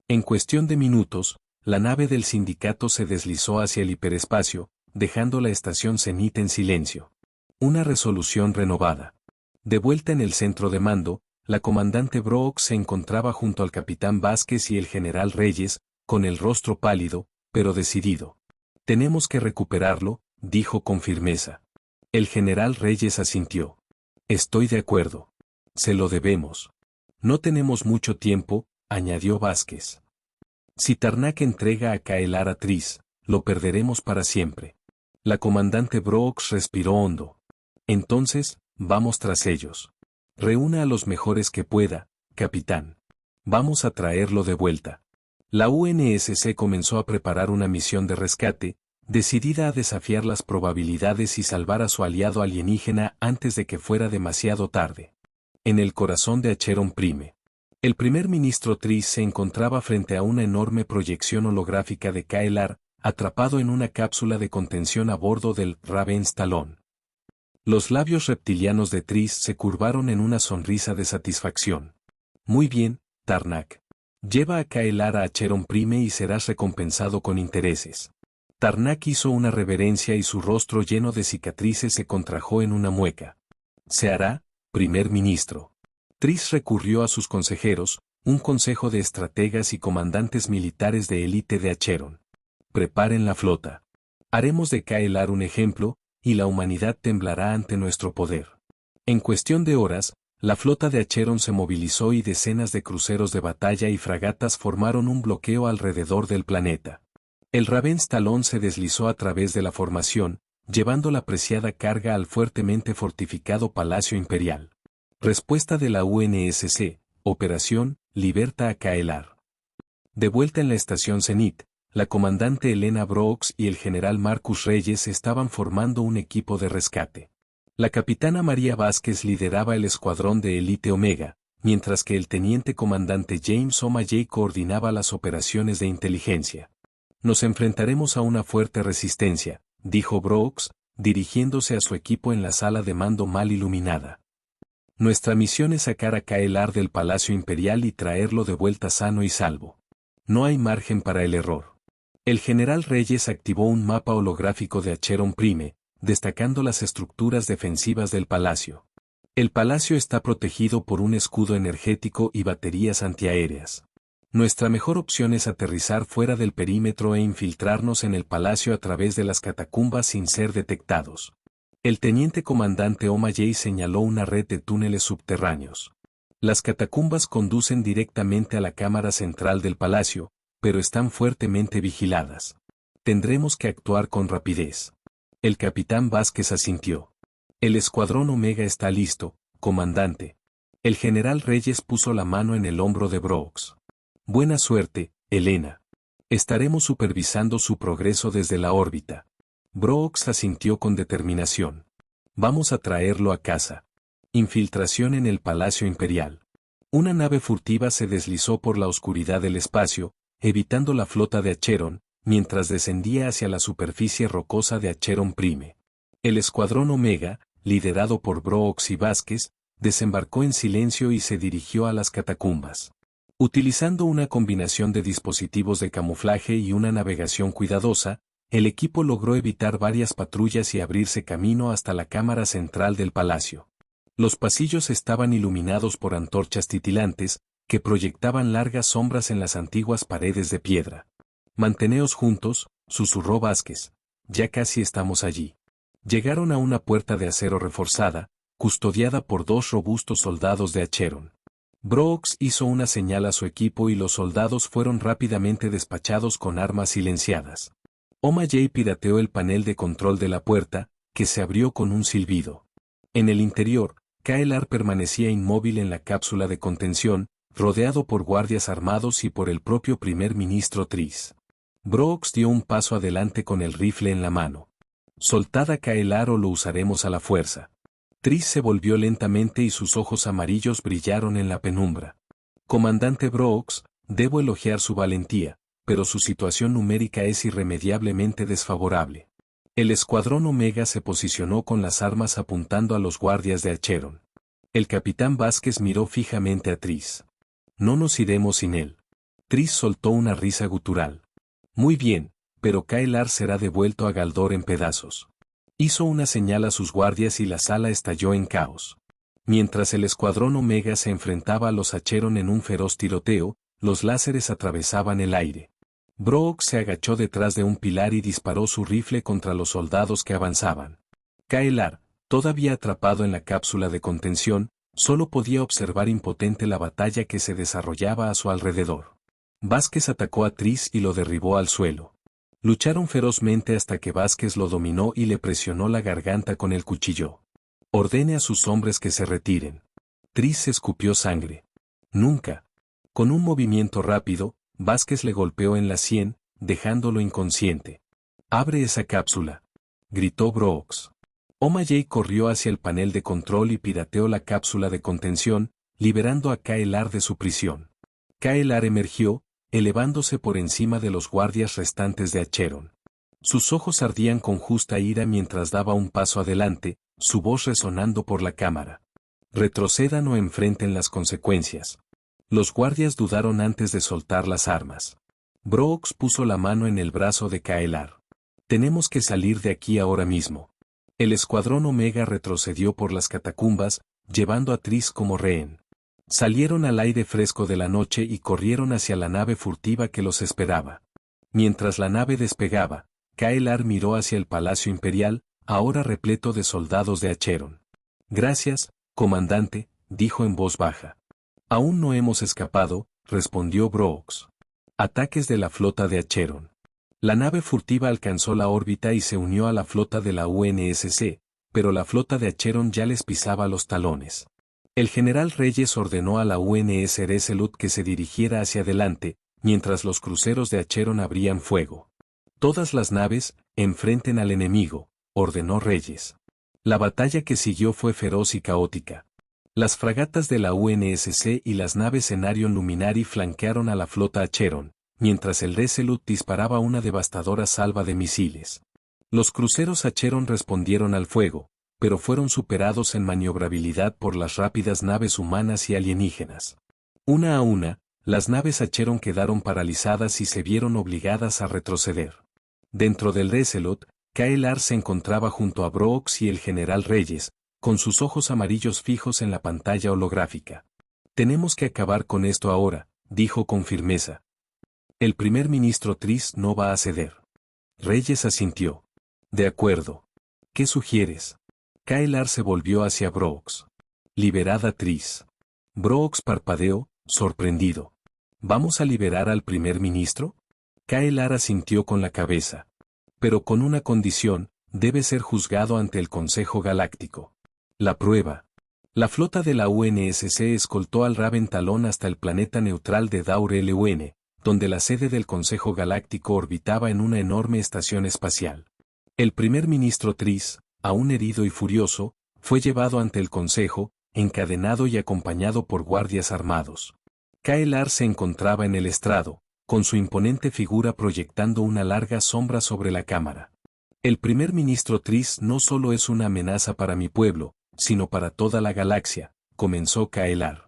En cuestión de minutos, la nave del sindicato se deslizó hacia el hiperespacio, dejando la estación Zenith en silencio. Una resolución renovada. De vuelta en el centro de mando, la comandante Brooks se encontraba junto al capitán Vázquez y el general Reyes, con el rostro pálido, pero decidido. Tenemos que recuperarlo, dijo con firmeza. El general Reyes asintió. Estoy de acuerdo. Se lo debemos. No tenemos mucho tiempo, añadió Vázquez. Si Tarnak entrega a Kaelar a Tris, lo perderemos para siempre. La comandante Brooks respiró hondo. Entonces, vamos tras ellos. Reúna a los mejores que pueda, capitán. Vamos a traerlo de vuelta. La UNSC comenzó a preparar una misión de rescate, decidida a desafiar las probabilidades y salvar a su aliado alienígena antes de que fuera demasiado tarde. En el corazón de Acheron Prime. El primer ministro Triss se encontraba frente a una enorme proyección holográfica de Kaelar, atrapado en una cápsula de contención a bordo del Ravenstalon. Los labios reptilianos de Triss se curvaron en una sonrisa de satisfacción. Muy bien, Tarnak. Lleva a Kaelar a Acheron Prime y serás recompensado con intereses. Tarnak hizo una reverencia y su rostro lleno de cicatrices se contrajo en una mueca. Se hará, primer ministro. Triss recurrió a sus consejeros, un consejo de estrategas y comandantes militares de élite de Acheron. Preparen la flota. Haremos de Kaelar un ejemplo, y la humanidad temblará ante nuestro poder. En cuestión de horas, la flota de Acheron se movilizó y decenas de cruceros de batalla y fragatas formaron un bloqueo alrededor del planeta. El Ravenstalon se deslizó a través de la formación, llevando la preciada carga al fuertemente fortificado Palacio Imperial. Respuesta de la UNSC, Operación Liberta a Kaelar. De vuelta en la estación Zenit, la comandante Elena Brooks y el general Marcus Reyes estaban formando un equipo de rescate. La capitana María Vázquez lideraba el escuadrón de élite Omega, mientras que el teniente comandante James O'Malley coordinaba las operaciones de inteligencia. Nos enfrentaremos a una fuerte resistencia, dijo Brooks, dirigiéndose a su equipo en la sala de mando mal iluminada. Nuestra misión es sacar a Kaelar del Palacio Imperial y traerlo de vuelta sano y salvo. No hay margen para el error. El general Reyes activó un mapa holográfico de Acheron Prime, destacando las estructuras defensivas del palacio. El palacio está protegido por un escudo energético y baterías antiaéreas. Nuestra mejor opción es aterrizar fuera del perímetro e infiltrarnos en el palacio a través de las catacumbas sin ser detectados. El teniente comandante O'Malley señaló una red de túneles subterráneos. Las catacumbas conducen directamente a la cámara central del palacio, pero están fuertemente vigiladas. Tendremos que actuar con rapidez. El capitán Vázquez asintió. El escuadrón Omega está listo, comandante. El general Reyes puso la mano en el hombro de Brooks. Buena suerte, Elena. Estaremos supervisando su progreso desde la órbita. Brooks asintió con determinación. Vamos a traerlo a casa. Infiltración en el Palacio Imperial. Una nave furtiva se deslizó por la oscuridad del espacio, evitando la flota de Acheron, mientras descendía hacia la superficie rocosa de Acheron Prime. El escuadrón Omega, liderado por Brooks y Vázquez, desembarcó en silencio y se dirigió a las catacumbas. Utilizando una combinación de dispositivos de camuflaje y una navegación cuidadosa, el equipo logró evitar varias patrullas y abrirse camino hasta la cámara central del palacio. Los pasillos estaban iluminados por antorchas titilantes, que proyectaban largas sombras en las antiguas paredes de piedra. Manteneos juntos, susurró Vázquez. Ya casi estamos allí. Llegaron a una puerta de acero reforzada, custodiada por 2 robustos soldados de Acheron. Brooks hizo una señal a su equipo y los soldados fueron rápidamente despachados con armas silenciadas. O'Malley pirateó el panel de control de la puerta, que se abrió con un silbido. En el interior, Kaelar permanecía inmóvil en la cápsula de contención, rodeado por guardias armados y por el propio primer ministro Triss. Brooks dio un paso adelante con el rifle en la mano. Soltad a Kaelar o lo usaremos a la fuerza. Triss se volvió lentamente y sus ojos amarillos brillaron en la penumbra. Comandante Brooks, debo elogiar su valentía, pero su situación numérica es irremediablemente desfavorable. El escuadrón Omega se posicionó con las armas apuntando a los guardias de Acheron. El capitán Vázquez miró fijamente a Triss. No nos iremos sin él. Triss soltó una risa gutural. Muy bien, pero Kaelar será devuelto a Galdor en pedazos. Hizo una señal a sus guardias y la sala estalló en caos. Mientras el escuadrón Omega se enfrentaba a los Acheron en un feroz tiroteo, los láseres atravesaban el aire. Brooks se agachó detrás de un pilar y disparó su rifle contra los soldados que avanzaban. Kaelar, todavía atrapado en la cápsula de contención, solo podía observar impotente la batalla que se desarrollaba a su alrededor. Vázquez atacó a Triss y lo derribó al suelo. Lucharon ferozmente hasta que Vázquez lo dominó y le presionó la garganta con el cuchillo. Ordene a sus hombres que se retiren. Triss escupió sangre. Nunca. Con un movimiento rápido, Vázquez le golpeó en la sien, dejándolo inconsciente. «Abre esa cápsula», gritó Brooks. O'Malley corrió hacia el panel de control y pirateó la cápsula de contención, liberando a Kyle de su prisión. Kyle emergió, elevándose por encima de los guardias restantes de Acheron. Sus ojos ardían con justa ira mientras daba un paso adelante, su voz resonando por la cámara. «Retrocedan o enfrenten las consecuencias». Los guardias dudaron antes de soltar las armas. Brooks puso la mano en el brazo de Kyle. «Tenemos que salir de aquí ahora mismo». El escuadrón Omega retrocedió por las catacumbas, llevando a Tris como rehén. Salieron al aire fresco de la noche y corrieron hacia la nave furtiva que los esperaba. Mientras la nave despegaba, Kyle miró hacia el Palacio Imperial, ahora repleto de soldados de Acheron. «Gracias, comandante», dijo en voz baja. «Aún no hemos escapado», respondió Brooks. Ataques de la flota de Acheron. La nave furtiva alcanzó la órbita y se unió a la flota de la UNSC, pero la flota de Acheron ya les pisaba los talones. El general Reyes ordenó a la UNS Resolute que se dirigiera hacia adelante, mientras los cruceros de Acheron abrían fuego. «Todas las naves, enfrenten al enemigo», ordenó Reyes. La batalla que siguió fue feroz y caótica. Las fragatas de la UNSC y las naves Cenarion Luminari flanquearon a la flota Acheron, mientras el Resolute disparaba una devastadora salva de misiles. Los cruceros Acheron respondieron al fuego, pero fueron superados en maniobrabilidad por las rápidas naves humanas y alienígenas. Una a una, las naves Acheron quedaron paralizadas y se vieron obligadas a retroceder. Dentro del Resolute, Kyle se encontraba junto a Brooks y el general Reyes, con sus ojos amarillos fijos en la pantalla holográfica. «Tenemos que acabar con esto ahora», dijo con firmeza. «El primer ministro Tris no va a ceder». Reyes asintió. «De acuerdo. ¿Qué sugieres?» Kyle se volvió hacia Brooks. «Liberad a Tris». Brooks parpadeó, sorprendido. «¿Vamos a liberar al primer ministro?» Kyle asintió con la cabeza. «Pero con una condición, debe ser juzgado ante el Consejo Galáctico». La prueba. La flota de la UNSC escoltó al Raven Talón hasta el planeta neutral de Daur LUN, donde la sede del Consejo Galáctico orbitaba en una enorme estación espacial. El primer ministro Tris, aún herido y furioso, fue llevado ante el Consejo, encadenado y acompañado por guardias armados. Kyle se encontraba en el estrado, con su imponente figura proyectando una larga sombra sobre la cámara. «El primer ministro Tris no solo es una amenaza para mi pueblo, sino para toda la galaxia», comenzó Kyle.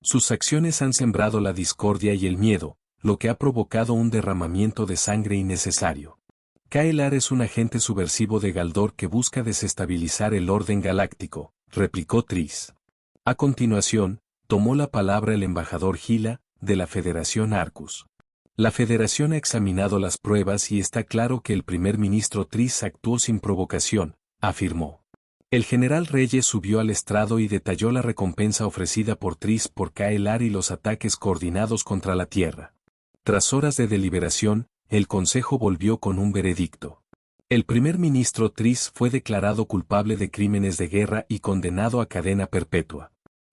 «Sus acciones han sembrado la discordia y el miedo, lo que ha provocado un derramamiento de sangre innecesario. Kyle es un agente subversivo de Galdor que busca desestabilizar el orden galáctico», replicó Tris. A continuación, tomó la palabra el embajador Gila, de la Federación Arcus. «La Federación ha examinado las pruebas y está claro que el primer ministro Tris actuó sin provocación», afirmó. El general Reyes subió al estrado y detalló la recompensa ofrecida por Tris por Kyle y los ataques coordinados contra la Tierra. Tras horas de deliberación, el Consejo volvió con un veredicto. El primer ministro Tris fue declarado culpable de crímenes de guerra y condenado a cadena perpetua.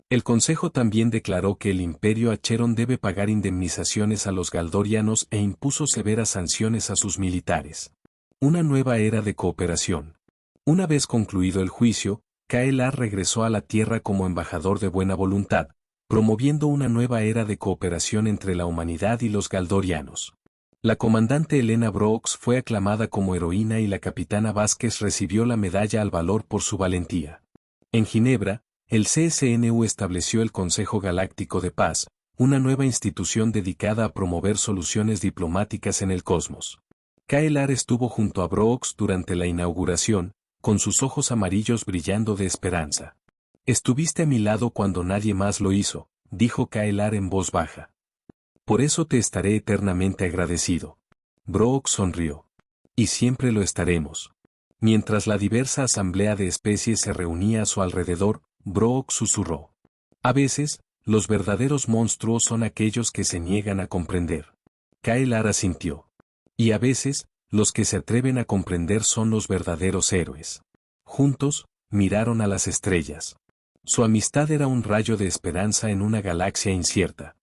El Consejo también declaró que el Imperio Acheron debe pagar indemnizaciones a los galdorianos e impuso severas sanciones a sus militares. Una nueva era de cooperación. Una vez concluido el juicio, Kyle regresó a la Tierra como embajador de buena voluntad, promoviendo una nueva era de cooperación entre la humanidad y los galdorianos. La comandante Elena Brooks fue aclamada como heroína y la capitana Vázquez recibió la medalla al valor por su valentía. En Ginebra, el CSNU estableció el Consejo Galáctico de Paz, una nueva institución dedicada a promover soluciones diplomáticas en el cosmos. Kyle estuvo junto a Brooks durante la inauguración, con sus ojos amarillos brillando de esperanza. «Estuviste a mi lado cuando nadie más lo hizo», dijo Kyle en voz baja. «Por eso te estaré eternamente agradecido». Brooks sonrió. «Y siempre lo estaremos». Mientras la diversa asamblea de especies se reunía a su alrededor, Brooks susurró. «A veces, los verdaderos monstruos son aquellos que se niegan a comprender». Kyle asintió. «Y a veces, los que se atreven a comprender son los verdaderos héroes». Juntos, miraron a las estrellas. Su amistad era un rayo de esperanza en una galaxia incierta.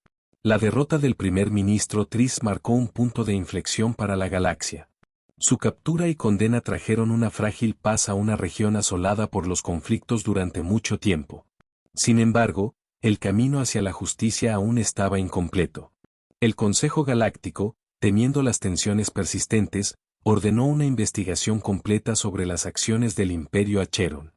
La derrota del primer ministro Tris marcó un punto de inflexión para la galaxia. Su captura y condena trajeron una frágil paz a una región asolada por los conflictos durante mucho tiempo. Sin embargo, el camino hacia la justicia aún estaba incompleto. El Consejo Galáctico, temiendo las tensiones persistentes, ordenó una investigación completa sobre las acciones del Imperio Acheron.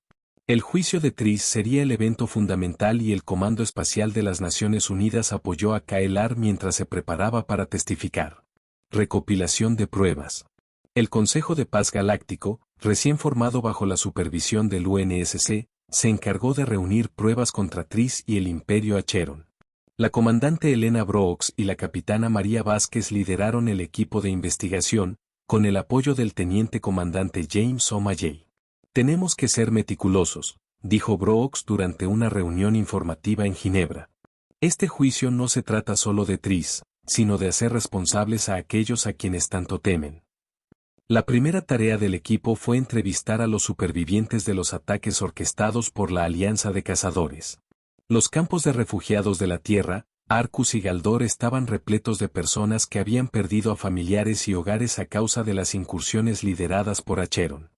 El juicio de Triss sería el evento fundamental y el Comando Espacial de las Naciones Unidas apoyó a Kaelar mientras se preparaba para testificar. Recopilación de pruebas. El Consejo de Paz Galáctico, recién formado bajo la supervisión del UNSC, se encargó de reunir pruebas contra Triss y el Imperio Acheron. La comandante Elena Brooks y la capitana María Vázquez lideraron el equipo de investigación, con el apoyo del teniente comandante James O'Malley. Tenemos que ser meticulosos, dijo Brooks durante una reunión informativa en Ginebra. Este juicio no se trata solo de Triss, sino de hacer responsables a aquellos a quienes tanto temen. La primera tarea del equipo fue entrevistar a los supervivientes de los ataques orquestados por la Alianza de Cazadores. Los campos de refugiados de la Tierra, Arcus y Galdor estaban repletos de personas que habían perdido a familiares y hogares a causa de las incursiones lideradas por Acheron.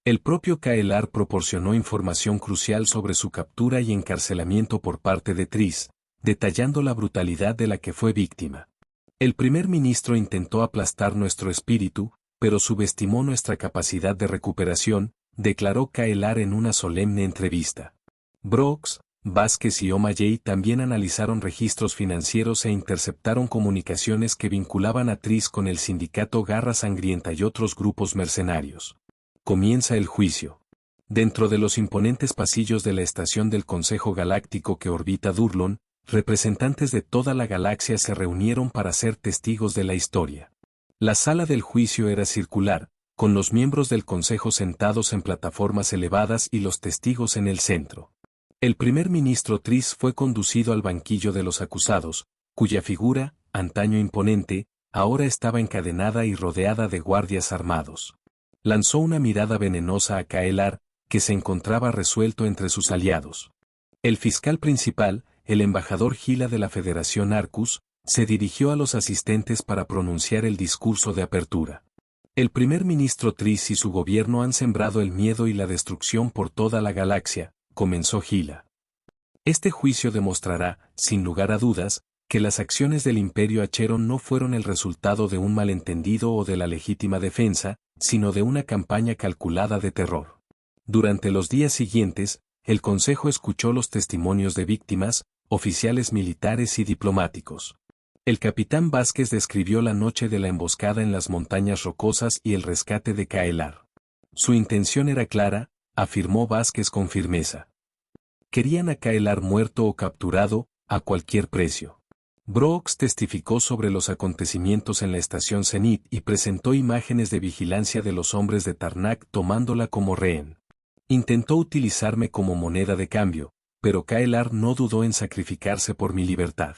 El propio Kaelar proporcionó información crucial sobre su captura y encarcelamiento por parte de Triss, detallando la brutalidad de la que fue víctima. El primer ministro intentó aplastar nuestro espíritu, pero subestimó nuestra capacidad de recuperación, declaró Kaelar en una solemne entrevista. Brooks, Vázquez y O'Malley también analizaron registros financieros e interceptaron comunicaciones que vinculaban a Triss con el sindicato Garra Sangrienta y otros grupos mercenarios. Comienza el juicio. Dentro de los imponentes pasillos de la estación del Consejo Galáctico que orbita Durlon, representantes de toda la galaxia se reunieron para ser testigos de la historia. La sala del juicio era circular, con los miembros del Consejo sentados en plataformas elevadas y los testigos en el centro. El primer ministro Triss fue conducido al banquillo de los acusados, cuya figura, antaño imponente, ahora estaba encadenada y rodeada de guardias armados. Lanzó una mirada venenosa a Kaelar, que se encontraba resuelto entre sus aliados. El fiscal principal, el embajador Gila de la Federación Arcus, se dirigió a los asistentes para pronunciar el discurso de apertura. El primer ministro Triss y su gobierno han sembrado el miedo y la destrucción por toda la galaxia, comenzó Gila. Este juicio demostrará, sin lugar a dudas, que las acciones del Imperio Acheron no fueron el resultado de un malentendido o de la legítima defensa, sino de una campaña calculada de terror. Durante los días siguientes, el Consejo escuchó los testimonios de víctimas, oficiales militares y diplomáticos. El capitán Vázquez describió la noche de la emboscada en las montañas rocosas y el rescate de Kaelar. Su intención era clara, afirmó Vázquez con firmeza. Querían a Kaelar muerto o capturado, a cualquier precio. Brooks testificó sobre los acontecimientos en la estación Zenith y presentó imágenes de vigilancia de los hombres de Tarnak tomándola como rehén. Intentó utilizarme como moneda de cambio, pero Kaelar no dudó en sacrificarse por mi libertad.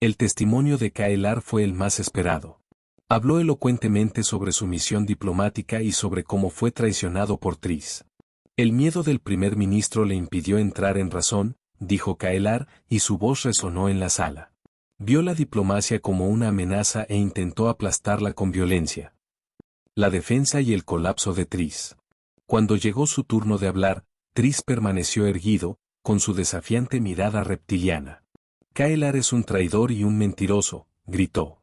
El testimonio de Kaelar fue el más esperado. Habló elocuentemente sobre su misión diplomática y sobre cómo fue traicionado por Triss. El miedo del primer ministro le impidió entrar en razón, dijo Kaelar, y su voz resonó en la sala. Vio la diplomacia como una amenaza e intentó aplastarla con violencia. La defensa y el colapso de Triss. Cuando llegó su turno de hablar, Triss permaneció erguido, con su desafiante mirada reptiliana. Kaelar es un traidor y un mentiroso, gritó.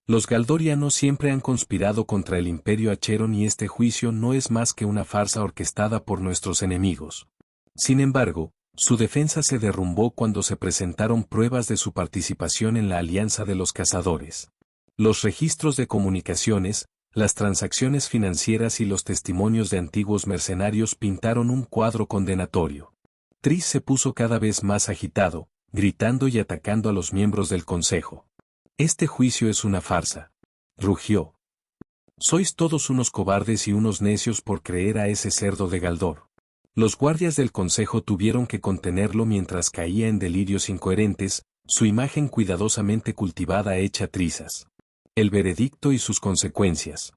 Los galdorianos siempre han conspirado contra el Imperio Acheron y este juicio no es más que una farsa orquestada por nuestros enemigos. Sin embargo, su defensa se derrumbó cuando se presentaron pruebas de su participación en la Alianza de los Cazadores. Los registros de comunicaciones, las transacciones financieras y los testimonios de antiguos mercenarios pintaron un cuadro condenatorio. Triss se puso cada vez más agitado, gritando y atacando a los miembros del Consejo. Este juicio es una farsa. Rugió. Sois todos unos cobardes y unos necios por creer a ese cerdo de Galdor. Los guardias del Consejo tuvieron que contenerlo mientras caía en delirios incoherentes, su imagen cuidadosamente cultivada hecha trizas. El veredicto y sus consecuencias.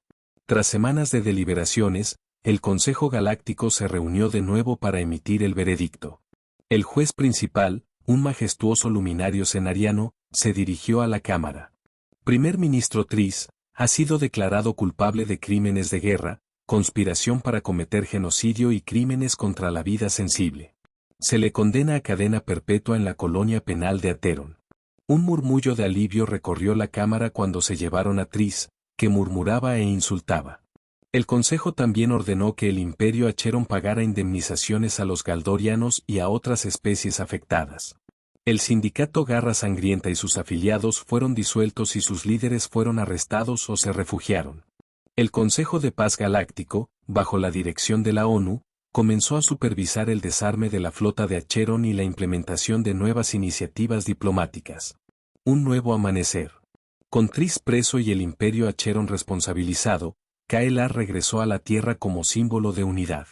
Tras semanas de deliberaciones, el Consejo Galáctico se reunió de nuevo para emitir el veredicto. El juez principal, un majestuoso luminario cenariano, se dirigió a la Cámara. Primer ministro Triss, Ha sido declarado culpable de crímenes de guerra, conspiración para cometer genocidio y crímenes contra la vida sensible. Se le condena a cadena perpetua en la colonia penal de Acheron. Un murmullo de alivio recorrió la cámara cuando se llevaron a Tris, que murmuraba e insultaba. El Consejo también ordenó que el Imperio Acheron pagara indemnizaciones a los galdorianos y a otras especies afectadas. El sindicato Garra Sangrienta y sus afiliados fueron disueltos y sus líderes fueron arrestados o se refugiaron. El Consejo de Paz Galáctico, bajo la dirección de la ONU, comenzó a supervisar el desarme de la flota de Acheron y la implementación de nuevas iniciativas diplomáticas. Un nuevo amanecer. Con Tris preso y el Imperio Acheron responsabilizado, Kaelar regresó a la Tierra como símbolo de unidad.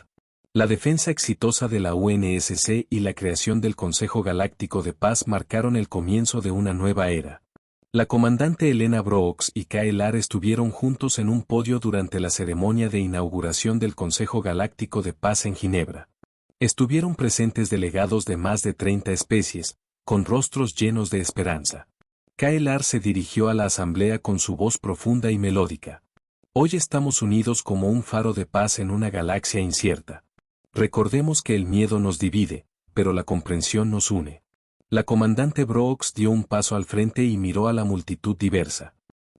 La defensa exitosa de la UNSC y la creación del Consejo Galáctico de Paz marcaron el comienzo de una nueva era. La comandante Elena Brooks y Kaelar estuvieron juntos en un podio durante la ceremonia de inauguración del Consejo Galáctico de Paz en Ginebra. Estuvieron presentes delegados de más de 30 especies, con rostros llenos de esperanza. Kaelar se dirigió a la asamblea con su voz profunda y melódica. Hoy estamos unidos como un faro de paz en una galaxia incierta. Recordemos que el miedo nos divide, pero la comprensión nos une. La comandante Brooks dio un paso al frente y miró a la multitud diversa.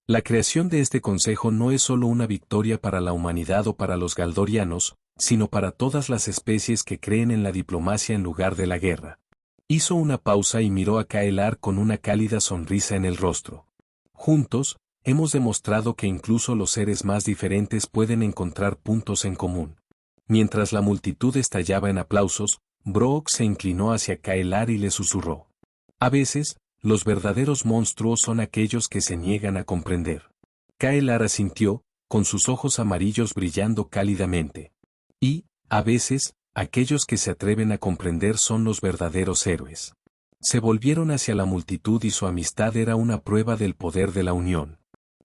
La creación de este consejo no es solo una victoria para la humanidad o para los galdorianos, sino para todas las especies que creen en la diplomacia en lugar de la guerra. Hizo una pausa y miró a Kaelar con una cálida sonrisa en el rostro. Juntos, hemos demostrado que incluso los seres más diferentes pueden encontrar puntos en común. Mientras la multitud estallaba en aplausos, Brooks se inclinó hacia Kaelar y le susurró. A veces, los verdaderos monstruos son aquellos que se niegan a comprender. Kaelar asintió, con sus ojos amarillos brillando cálidamente. Y, a veces, aquellos que se atreven a comprender son los verdaderos héroes. Se volvieron hacia la multitud y su amistad era una prueba del poder de la unión.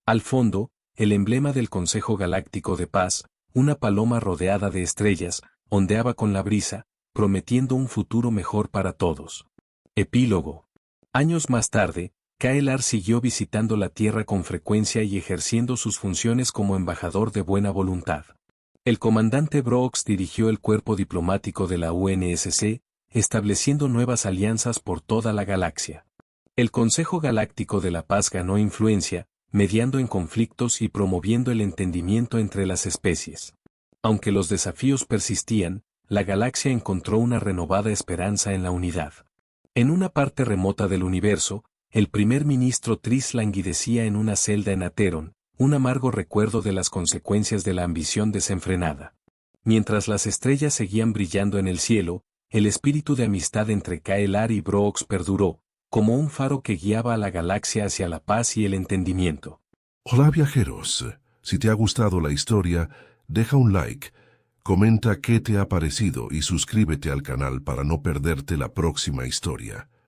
Al fondo, el emblema del Consejo Galáctico de Paz, una paloma rodeada de estrellas, ondeaba con la brisa, prometiendo un futuro mejor para todos. Epílogo. Años más tarde, Kaelar siguió visitando la Tierra con frecuencia y ejerciendo sus funciones como embajador de buena voluntad. El comandante Brooks dirigió el cuerpo diplomático de la UNSC, estableciendo nuevas alianzas por toda la galaxia. El Consejo Galáctico de la Paz ganó influencia, mediando en conflictos y promoviendo el entendimiento entre las especies. Aunque los desafíos persistían, la galaxia encontró una renovada esperanza en la unidad. En una parte remota del universo, el primer ministro Tris languidecía en una celda en Acheron, un amargo recuerdo de las consecuencias de la ambición desenfrenada. Mientras las estrellas seguían brillando en el cielo, el espíritu de amistad entre Kaelar y Brooks perduró, como un faro que guiaba a la galaxia hacia la paz y el entendimiento. Hola viajeros, si te ha gustado la historia, deja un like, comenta qué te ha parecido y suscríbete al canal para no perderte la próxima historia.